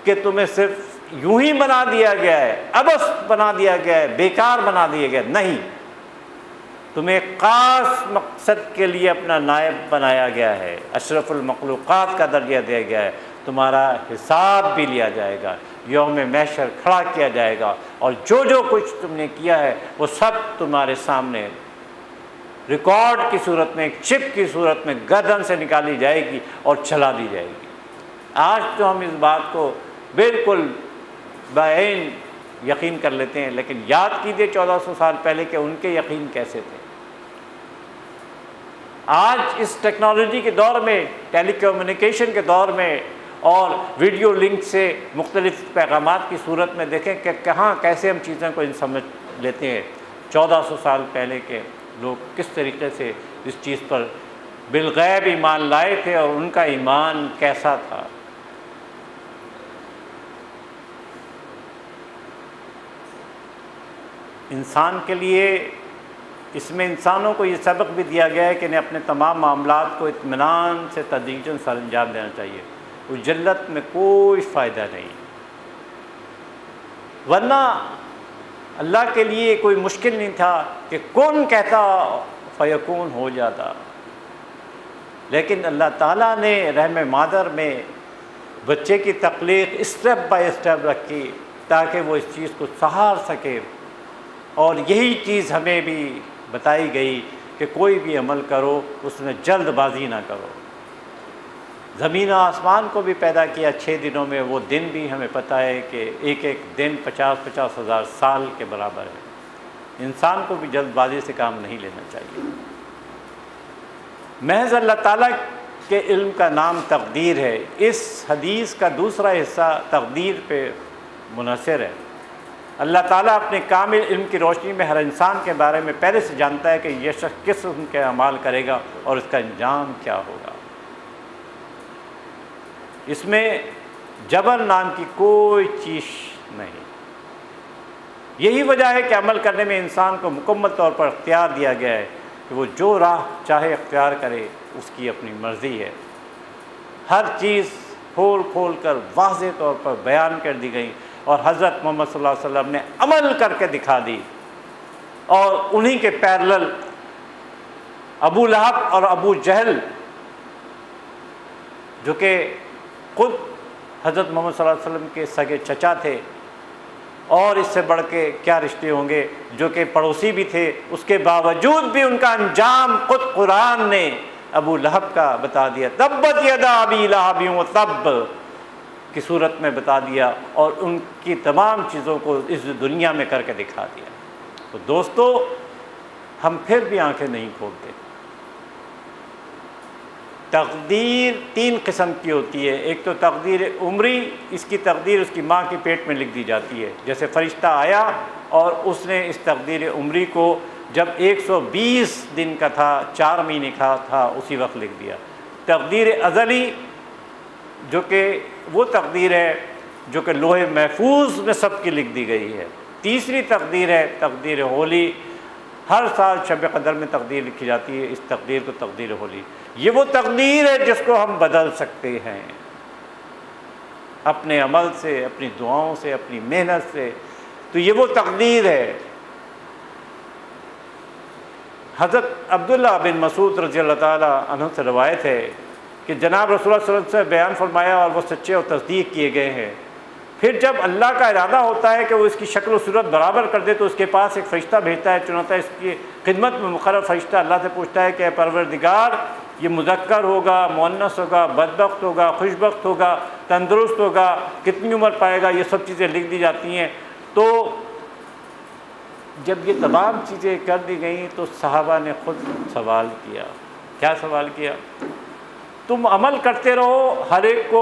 کہ تمہیں صرف یوں ہی بنا دیا گیا ہے، عبث بنا دیا گیا ہے، بیکار بنا دیا گیا، نہیں، تمہیں ایک خاص مقصد کے لیے اپنا نائب بنایا گیا ہے، اشرف المخلوقات کا درجہ دیا گیا ہے، تمہارا حساب بھی لیا جائے گا، یوم محشر کھڑا کیا جائے گا، اور جو جو کچھ تم نے کیا ہے وہ سب تمہارے سامنے ریکارڈ کی صورت میں، ایک چپ کی صورت میں گردن سے نکالی جائے گی اور چلا دی جائے گی۔ آج تو ہم اس بات کو بالکل بعین یقین کر لیتے ہیں، لیکن یاد کیجیے 1400 سال پہلے کہ ان کے یقین کیسے تھے۔ آج اس ٹیکنالوجی کے دور میں، ٹیلی کمیونیکیشن کے دور میں، اور ویڈیو لنک سے مختلف پیغامات کی صورت میں دیکھیں کہ کہاں کیسے ہم چیزوں کو سمجھ لیتے ہیں۔ 1400 سال پہلے کے لوگ کس طریقے سے اس چیز پر بالغیب ایمان لائے تھے اور ان کا ایمان کیسا تھا۔ انسان کے لیے اس میں انسانوں کو یہ سبق بھی دیا گیا ہے کہ انہیں اپنے تمام معاملات کو اطمینان سے تدریجاً سر انجام دینا چاہیے، اجلت میں کوئی فائدہ نہیں، ورنہ اللہ کے لیے کوئی مشکل نہیں تھا کہ کون کہتا فیکون ہو جاتا، لیکن اللہ تعالیٰ نے رحم مادر میں بچے کی تخلیق اسٹیپ بائی اسٹیپ رکھی تاکہ وہ اس چیز کو سہار سکے، اور یہی چیز ہمیں بھی بتائی گئی کہ کوئی بھی عمل کرو اس میں جلد بازی نہ کرو۔ زمین و آسمان کو بھی پیدا کیا 6 دنوں میں، وہ دن بھی ہمیں پتہ ہے کہ ایک ایک دن 50-50 ہزار سال کے برابر ہے۔ انسان کو بھی جلد بازی سے کام نہیں لینا چاہیے۔ محض اللہ تعالیٰ کے علم کا نام تقدیر ہے۔ اس حدیث کا دوسرا حصہ تقدیر پہ منحصر ہے۔ اللہ تعالیٰ اپنے کامل علم کی روشنی میں ہر انسان کے بارے میں پہلے سے جانتا ہے کہ یہ شخص کس قسم کے اعمال کرے گا اور اس کا انجام کیا ہوگا۔ اس میں جبر نام کی کوئی چیز نہیں۔ یہی وجہ ہے کہ عمل کرنے میں انسان کو مکمل طور پر اختیار دیا گیا ہے کہ وہ جو راہ چاہے اختیار کرے، اس کی اپنی مرضی ہے۔ ہر چیز کھول کھول کر واضح طور پر بیان کر دی گئی، اور حضرت محمد صلی اللہ علیہ وسلم نے عمل کر کے دکھا دی، اور انہی کے پیرلل ابو لہب اور ابو جہل جو کہ خود حضرت محمد صلی اللہ علیہ وسلم کے سگے چچا تھے، اور اس سے بڑھ کے کیا رشتے ہوں گے، جو کہ پڑوسی بھی تھے، اس کے باوجود بھی ان کا انجام خود قرآن نے ابو لہب کا بتا دیا، تبت یدا ابی لہب وتب کی صورت میں بتا دیا، اور ان کی تمام چیزوں کو اس دنیا میں کر کے دکھا دیا۔ تو دوستو، ہم پھر بھی آنکھیں نہیں کھولتے۔ تقدیر 3 قسم کی ہوتی ہے۔ ایک تو تقدیر عمری، اس کی تقدیر اس کی ماں کے پیٹ میں لکھ دی جاتی ہے، جیسے فرشتہ آیا اور اس نے اس تقدیر عمری کو جب 120 دن کا تھا، 4 مہینے کا تھا، اسی وقت لکھ دیا۔ تقدیر ازلی جو کہ وہ تقدیر ہے جو کہ لوح محفوظ میں سب کی لکھ دی گئی ہے۔ تیسری تقدیر ہے تقدیر ہولی، ہر سال شب قدر میں تقدیر لکھی جاتی ہے، اس تقدیر کو تقدیر ہولی۔ یہ وہ تقدیر ہے جس کو ہم بدل سکتے ہیں اپنے عمل سے، اپنی دعاؤں سے، اپنی محنت سے، تو یہ وہ تقدیر ہے۔ حضرت عبداللہ بن مسعود رضی اللہ تعالیٰ عنہ سے روایت ہے کہ جناب رسول اللہ صلی اللہ علیہ وسلم سے بیان فرمایا، اور وہ سچے اور تصدیق کیے گئے ہیں۔ پھر جب اللہ کا ارادہ ہوتا ہے کہ وہ اس کی شکل و صورت برابر کر دے تو اس کے پاس ایک فرشتہ بھیجتا ہے، چنانچہ اس کی خدمت میں مقرر فرشتہ اللہ سے پوچھتا ہے کہ اے پروردگار، یہ مذکر ہوگا، مؤنث ہوگا، بدبخت ہوگا، خوشبخت ہوگا، تندرست ہوگا، کتنی عمر پائے گا، یہ سب چیزیں لکھ دی جاتی ہیں۔ تو جب یہ تمام چیزیں کر دی گئیں تو صحابہ نے خود سوال کیا۔ کیا سوال کیا؟ تم عمل کرتے رہو، ہر ایک کو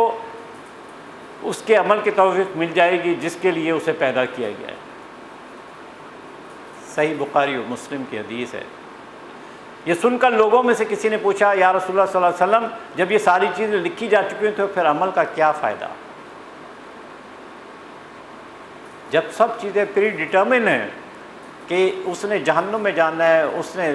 اس کے عمل کی توفیق مل جائے گی جس کے لیے اسے پیدا کیا گیا ہے۔ صحیح بخاری و مسلم کی حدیث ہے۔ یہ سن کر لوگوں میں سے کسی نے پوچھا یا رسول اللہ صلی اللہ علیہ وسلم جب یہ ساری چیزیں لکھی جا چکی ہیں تو پھر عمل کا کیا فائدہ؟ جب سب چیزیں پری ڈٹرمن ہیں کہ اس نے جہنم میں جانا ہے، اس نے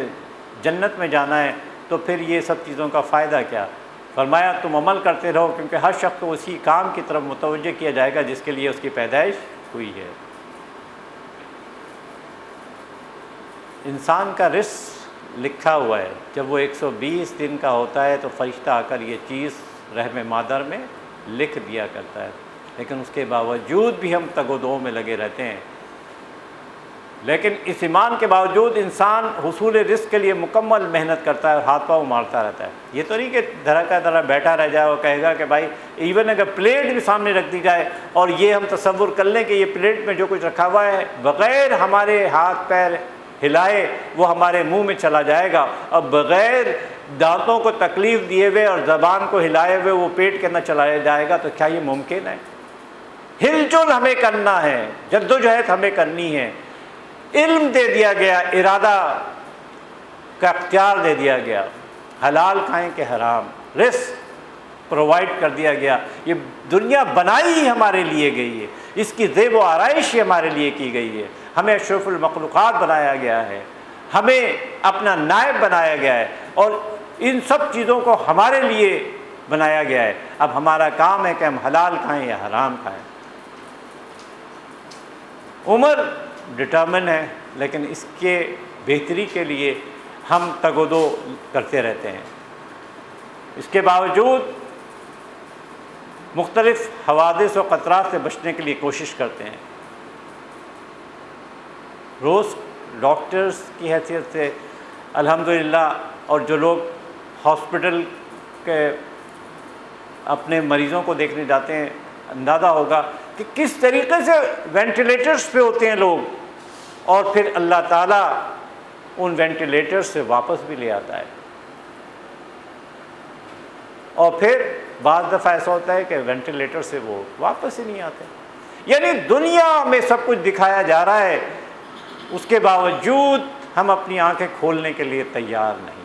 جنت میں جانا ہے، تو پھر یہ سب چیزوں کا فائدہ کیا؟ فرمایا تم عمل کرتے رہو، کیونکہ ہر شخص کو اسی کام کی طرف متوجہ کیا جائے گا جس کے لیے اس کی پیدائش ہوئی ہے۔ انسان کا رزق لکھا ہوا ہے، جب وہ 120 دن کا ہوتا ہے تو فرشتہ آ کر یہ چیز رحم مادر میں لکھ دیا کرتا ہے، لیکن اس کے باوجود بھی ہم تگ و دو میں لگے رہتے ہیں۔ لیکن اس ایمان کے باوجود انسان حصول رزق کے لیے مکمل محنت کرتا ہے اور ہاتھ پاؤں مارتا رہتا ہے۔ یہ تو نہیں کہ دھرا کا دھرا بیٹھا رہ جائے اور کہے گا کہ بھائی ایون اگر پلیٹ بھی سامنے رکھ دی جائے اور یہ ہم تصور کر لیں کہ یہ پلیٹ میں جو کچھ رکھا ہوا ہے بغیر ہمارے ہاتھ پیر ہلائے وہ ہمارے منہ میں چلا جائے گا، اور بغیر دانتوں کو تکلیف دیے ہوئے اور زبان کو ہلائے ہوئے وہ پیٹ کے اندر چلایا جائے گا، تو کیا یہ ممکن ہے؟ ہل جل ہمیں کرنا ہے، جدوجہد ہمیں کرنی ہے۔ علم دے دیا گیا، ارادہ کا اختیار دے دیا گیا، حلال کھائیں کہ حرام، رزق پرووائڈ کر دیا گیا۔ یہ دنیا بنائی ہی ہمارے لیے گئی ہے، اس کی زیب و آرائش ہی ہمارے لیے کی گئی ہے، ہمیں اشرف المخلوقات بنایا گیا ہے، ہمیں اپنا نائب بنایا گیا ہے، اور ان سب چیزوں کو ہمارے لیے بنایا گیا ہے۔ اب ہمارا کام ہے کہ ہم حلال کھائیں یا حرام کھائیں۔ عمر ڈٹرمن ہے، لیکن اس کے بہتری کے لیے ہم تگ و دو کرتے رہتے ہیں۔ اس کے باوجود مختلف حوادث و خطرات سے بچنے کے لیے کوشش کرتے ہیں۔ روز ڈاکٹرز کی حیثیت سے الحمدللہ، اور جو لوگ ہاسپٹل کے اپنے مریضوں کو دیکھنے جاتے ہیں، اندازہ ہوگا کہ کس طریقے سے وینٹیلیٹرز پہ ہوتے ہیں لوگ، اور پھر اللہ تعالیٰ ان وینٹیلیٹر سے واپس بھی لے آتا ہے۔ اور پھر بعض دفعہ ایسا ہوتا ہے کہ وینٹیلیٹر سے وہ واپس ہی نہیں آتے۔ یعنی دنیا میں سب کچھ دکھایا جا رہا ہے، اس کے باوجود ہم اپنی آنکھیں کھولنے کے لیے تیار نہیں۔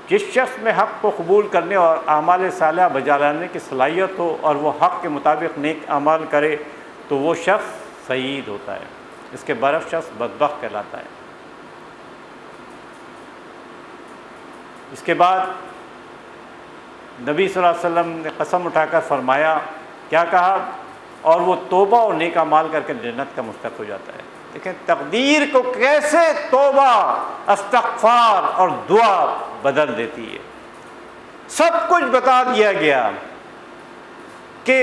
جس شخص میں حق کو قبول کرنے اور اعمال صالحہ بجا لانے کی صلاحیت ہو اور وہ حق کے مطابق نیک اعمال کرے تو وہ شخص سعید ہوتا ہے، اس کے برعکس شخص بدبخت کہلاتا ہے۔ اس کے بعد نبی صلی اللہ علیہ وسلم نے قسم اٹھا کر فرمایا، کیا کہا؟ اور وہ توبہ اور نیک اعمال کر کے جنت کا مستحق ہو جاتا ہے۔ دیکھیں تقدیر کو کیسے توبہ، استغفار اور دعا بدل دیتی ہے۔ سب کچھ بتا دیا گیا کہ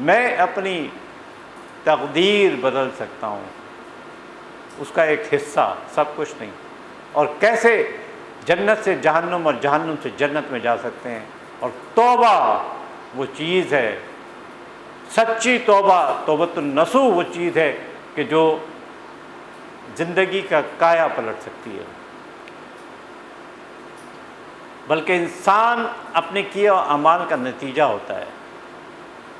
میں اپنی تقدیر بدل سکتا ہوں، اس کا ایک حصہ، سب کچھ نہیں، اور کیسے جنت سے جہنم اور جہنم سے جنت میں جا سکتے ہیں۔ اور توبہ وہ چیز ہے، سچی توبہ، توبۃ النصوح وہ چیز ہے کہ جو زندگی کا کایا پلٹ سکتی ہے۔ بلکہ انسان اپنے کیے اعمال کا نتیجہ ہوتا ہے،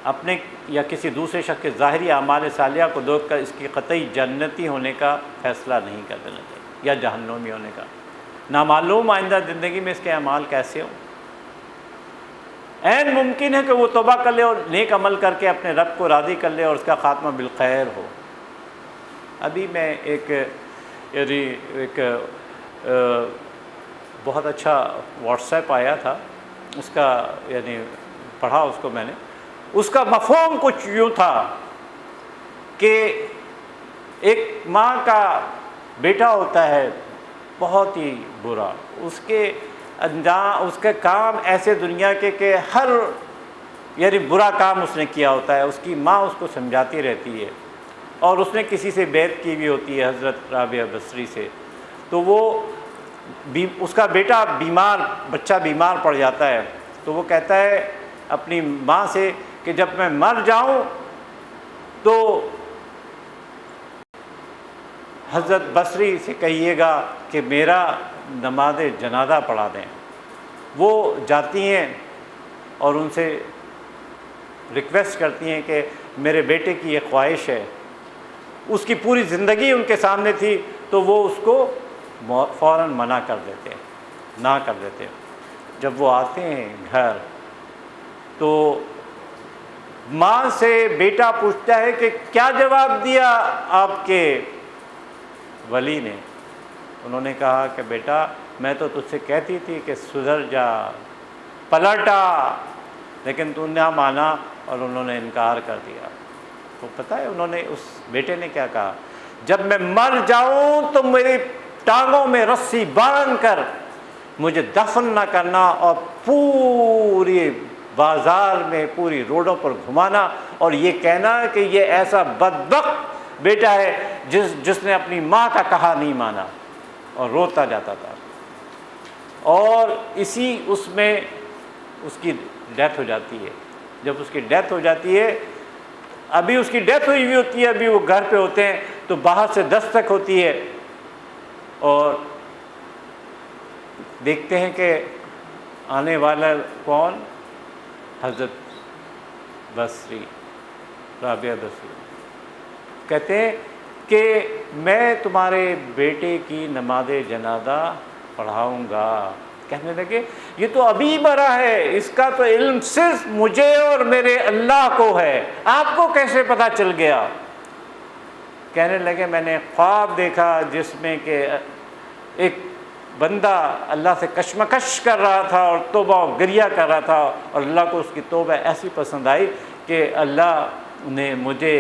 اپنے یا کسی دوسرے شخص کے ظاہری اعمال صالحہ کو دیکھ کر اس کی قطعی جنتی ہونے کا فیصلہ نہیں کر دینا چاہیے یا جہنمی ہونے کا۔ نامعلوم آئندہ زندگی میں اس کے اعمال کیسے ہوں۔ عین ممکن ہے کہ وہ توبہ کر لے اور نیک عمل کر کے اپنے رب کو راضی کر لے اور اس کا خاتمہ بالخیر ہو۔ ابھی میں ایک بہت اچھا واٹس ایپ آیا تھا، اس کا پڑھا اس کو میں نے، اس کا مفہوم کچھ یوں تھا کہ ایک ماں کا بیٹا ہوتا ہے بہت ہی برا، اس کے کام ایسے دنیا کے کہ ہر برا کام اس نے کیا ہوتا ہے، اس کی ماں اس کو سمجھاتی رہتی ہے، اور اس نے کسی سے بیعت کی بھی ہوتی ہے، حضرت رابعہ بصری سے، تو وہ اس کا بچہ بیمار پڑ جاتا ہے، تو وہ کہتا ہے اپنی ماں سے کہ جب میں مر جاؤں تو حضرت بصری سے کہیے گا کہ میرا نماز جنازہ پڑھا دیں۔ وہ جاتی ہیں اور ان سے ریکویسٹ کرتی ہیں کہ میرے بیٹے کی یہ خواہش ہے، اس کی پوری زندگی ان کے سامنے تھی، تو وہ اس کو فوراً منع کر دیتے ہیں، نہ کر دیتے ہیں۔ جب وہ آتے ہیں گھر تو ماں سے بیٹا پوچھتا ہے کہ کیا جواب دیا آپ کے ولی نے؟ انہوں نے کہا کہ بیٹا میں تو تجھ سے کہتی تھی کہ سدھر جا، پلٹا، لیکن تو نہ مانا اور انہوں نے انکار کر دیا۔ تو پتہ ہے انہوں نے، اس بیٹے نے کیا کہا؟ جب میں مر جاؤں تو میری ٹانگوں میں رسی باندھ کر مجھے دفن نہ کرنا اور پوری بازار میں، پوری روڈوں پر گھمانا اور یہ کہنا کہ یہ ایسا بدبخت بیٹا ہے جس نے اپنی ماں کا کہا نہیں مانا، اور روتا جاتا تھا۔ اور اسی اس میں اس کی ڈیتھ ہو جاتی ہے۔ جب اس کی ڈیتھ ہو جاتی ہے، ابھی اس کی ڈیتھ ہوئی ہوئی ہوتی ہے، ابھی وہ گھر پہ ہوتے ہیں، تو باہر سے دستک ہوتی ہے اور دیکھتے ہیں کہ آنے والا کون؟ حضرت بصری، رابعہ بصری۔ کہتے ہیں کہ میں تمہارے بیٹے کی نماز جنازہ پڑھاؤں گا۔ کہنے لگے یہ تو ابھی مرا ہے، اس کا تو علم صرف مجھے اور میرے اللہ کو ہے، آپ کو کیسے پتہ چل گیا؟ کہنے لگے میں نے خواب دیکھا جس میں کہ ایک بندہ اللہ سے کشمکش کر رہا تھا اور توبہ و گریہ کر رہا تھا، اور اللہ کو اس کی توبہ ایسی پسند آئی کہ اللہ نے مجھے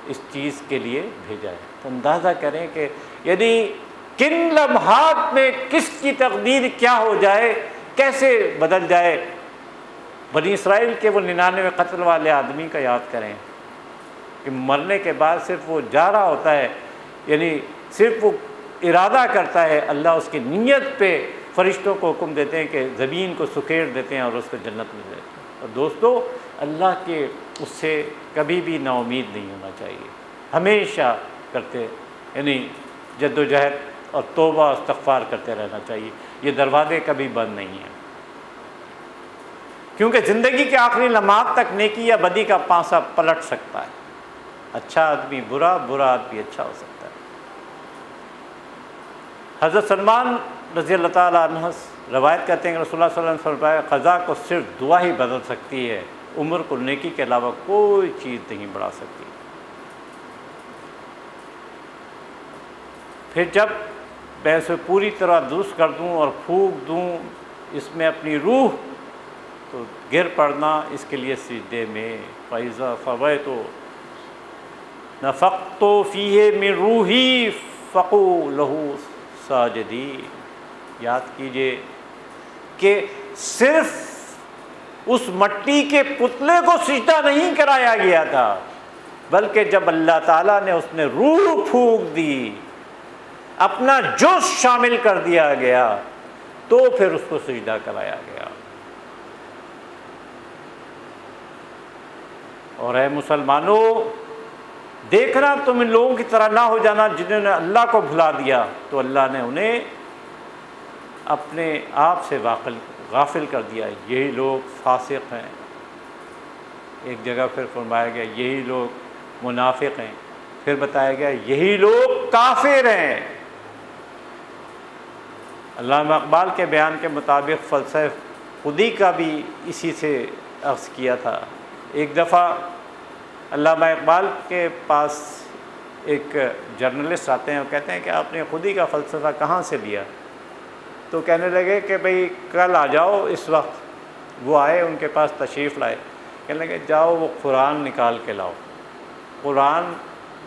اس چیز کے لیے بھیجا ہے۔ تو اندازہ کریں کہ یعنی کن لمحات میں کس کی تقدیر کیا ہو جائے، کیسے بدل جائے۔ بنی اسرائیل کے وہ 99 قتل والے آدمی کا یاد کریں کہ مرنے کے بعد صرف وہ جا رہا ہوتا ہے، یعنی صرف وہ ارادہ کرتا ہے، اللہ اس کی نیت پہ فرشتوں کو حکم دیتے ہیں کہ زمین کو سکیڑ دیتے ہیں اور اس کو جنت میں دیتے ہیں۔ اور دوستو اللہ کے اس سے کبھی بھی نا امید نہیں ہونا چاہیے، ہمیشہ کرتے یعنی جد و جہد اور توبہ و استغفار کرتے رہنا چاہیے۔ یہ دروازے کبھی بند نہیں ہیں، کیونکہ زندگی کے آخری لمحات تک نیکی یا بدی کا پانسا پلٹ سکتا ہے۔ اچھا آدمی برا، برا آدمی اچھا ہو سکتا ہے۔ حضرت سلمان رضی اللہ تعالیٰ عنہ روایت کرتے ہیں کہ رسول اللہ صلی اللہ علیہ وسلم فرمایا قضا کو صرف دعا ہی بدل سکتی ہے، عمر کو نیکی کے علاوہ کوئی چیز نہیں بڑھا سکتی۔ پھر جب میں اسے پوری طرح درست کر دوں اور پھونک دوں اس میں اپنی روح، تو گر پڑنا اس کے لیے سجدے میں۔ فَإِذَا فَوَيْتُ نَفَخْتُ فِيهِ مِن رُوحِي فَقُوا لَهُ ساجدین۔ یاد کیجئے کہ صرف اس مٹی کے پتلے کو سجدہ نہیں کرایا گیا تھا، بلکہ جب اللہ تعالیٰ نے اس نے روح پھونک دی، اپنا جوش شامل کر دیا گیا، تو پھر اس کو سجدہ کرایا گیا۔ اور اے مسلمانوں، دیکھنا تم ان لوگوں کی طرح نہ ہو جانا جنہوں نے اللہ کو بھلا دیا، تو اللہ نے انہیں اپنے آپ سے غافل کر دیا۔ یہی لوگ فاسق ہیں۔ ایک جگہ پھر فرمایا گیا یہی لوگ منافق ہیں، پھر بتایا گیا یہی لوگ کافر ہیں۔ علامہ اقبال کے بیان کے مطابق فلسفہ خودی کا بھی اسی سے اخذ کیا تھا۔ ایک دفعہ علامہ اقبال کے پاس ایک جرنلسٹ آتے ہیں اور کہتے ہیں کہ آپ نے خودی کا فلسفہ کہاں سے لیا؟ تو کہنے لگے کہ بھئی کل آ جاؤ اس وقت۔ وہ آئے، ان کے پاس تشریف لائے، کہنے لگے جاؤ وہ قرآن نکال کے لاؤ۔ قرآن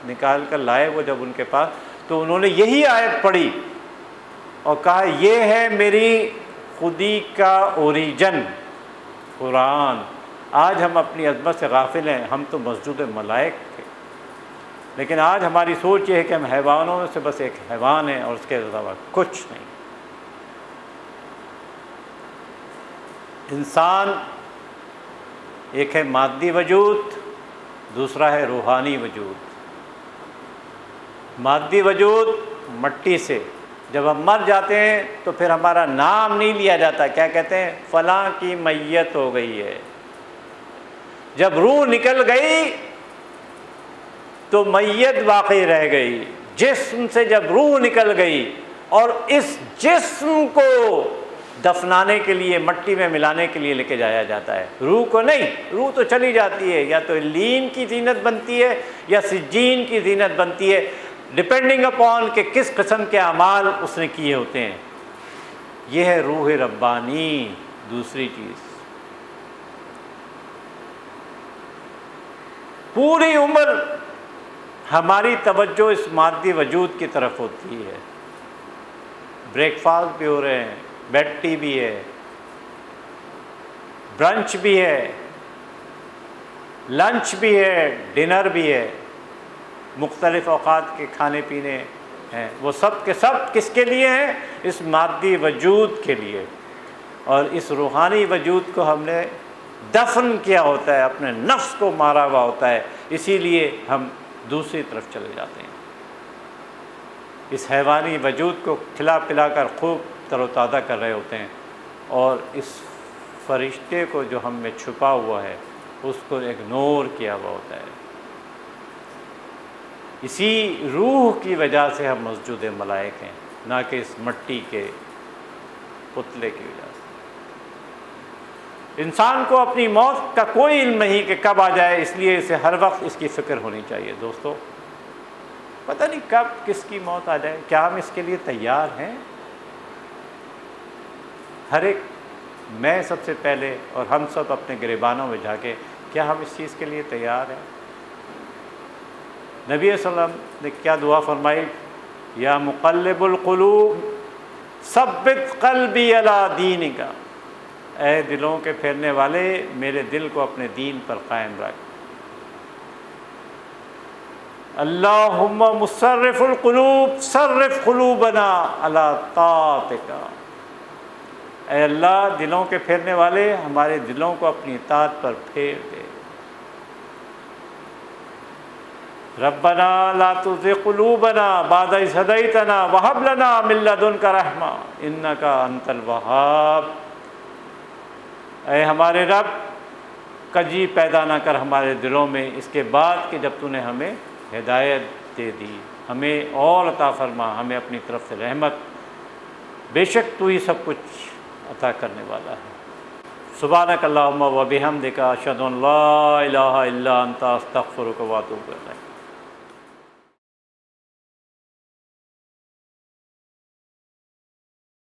نکال کر لائے وہ جب ان کے پاس، تو انہوں نے یہی آیت پڑھی اور کہا یہ ہے میری خودی کا اوریجن قرآن۔ آج ہم اپنی عظمت سے غافل ہیں، ہم تو مسجود ملائک تھے، لیکن آج ہماری سوچ یہ ہے کہ ہم حیوانوں میں سے بس ایک حیوان ہیں اور اس کے علاوہ کچھ نہیں۔ انسان ایک ہے مادی وجود، دوسرا ہے روحانی وجود۔ مادی وجود مٹی سے، جب ہم مر جاتے ہیں تو پھر ہمارا نام نہیں لیا جاتا، کیا کہتے ہیں؟ فلاں کی میت ہو گئی ہے۔ جب روح نکل گئی تو میت باقی رہ گئی۔ جسم سے جب روح نکل گئی اور اس جسم کو دفنانے کے لیے، مٹی میں ملانے کے لیے لے کے جایا جاتا ہے، روح کو نہیں۔ روح تو چلی جاتی ہے، یا تو لین کی زینت بنتی ہے یا سجین کی زینت بنتی ہے، ڈپینڈنگ اپون کہ کس قسم کے اعمال اس نے کیے ہوتے ہیں۔ یہ ہے روح ربانی۔ دوسری چیز، پوری عمر ہماری توجہ اس مادی وجود کی طرف ہوتی ہے، بریک فاسٹ بھی ہو رہے ہیں، بیڈ ٹی بھی ہے، برنچ بھی ہے، لنچ بھی ہے، ڈنر بھی ہے، مختلف اوقات کے کھانے پینے ہیں، وہ سب کے سب کس کے لیے ہیں؟ اس مادی وجود کے لیے۔ اور اس روحانی وجود کو ہم نے دفن کیا ہوتا ہے، اپنے نفس کو مارا ہوا ہوتا ہے، اسی لیے ہم دوسری طرف چلے جاتے ہیں۔ اس حیوانی وجود کو کھلا پلا کر خوب تر و تازہ کر رہے ہوتے ہیں، اور اس فرشتے کو جو ہم میں چھپا ہوا ہے اس کو اگنور کیا ہوا ہوتا ہے۔ اسی روح کی وجہ سے ہم مسجود ملائک ہیں، نہ کہ اس مٹی کے پتلے کی وجہ سے۔ انسان کو اپنی موت کا کوئی علم نہیں کہ کب آ جائے، اس لیے اسے ہر وقت اس کی فکر ہونی چاہیے۔ دوستو، پتہ نہیں کب کس کی موت آ جائے، کیا ہم اس کے لیے تیار ہیں؟ ہر ایک، میں سب سے پہلے اور ہم سب اپنے گریبانوں میں جھانکے، کیا ہم اس چیز کے لیے تیار ہیں؟ نبی صلی اللہ علیہ وسلم نے کیا دعا فرمائی؟ یا مقلب القلوب ثبت قلبی علی دینک، اے دلوں کے پھیرنے والے، میرے دل کو اپنے دین پر قائم رکھ۔ اللہم مصرف القلوب صرف قلوبنا علی طاعتک، اے اللہ دلوں کے پھیرنے والے، ہمارے دلوں کو اپنی اطاعت پر پھیر دے۔ ربنا لا تزغ قلوبنا بعد إذ هديتنا وهب لنا من لدنك رحمة إنك أنت الوهاب، اے ہمارے رب کجی پیدا نہ کر ہمارے دلوں میں اس کے بعد کہ جب تو نے ہمیں ہدایت دے دی، ہمیں اور عطا فرما، ہمیں اپنی طرف سے رحمت، بے شک تو ہی سب کچھ عطا کرنے والا ہے۔ سبحانک اللہم و بحمدک، اشہد ان لا الہ الا انت، استغفرک و اتوب الیک۔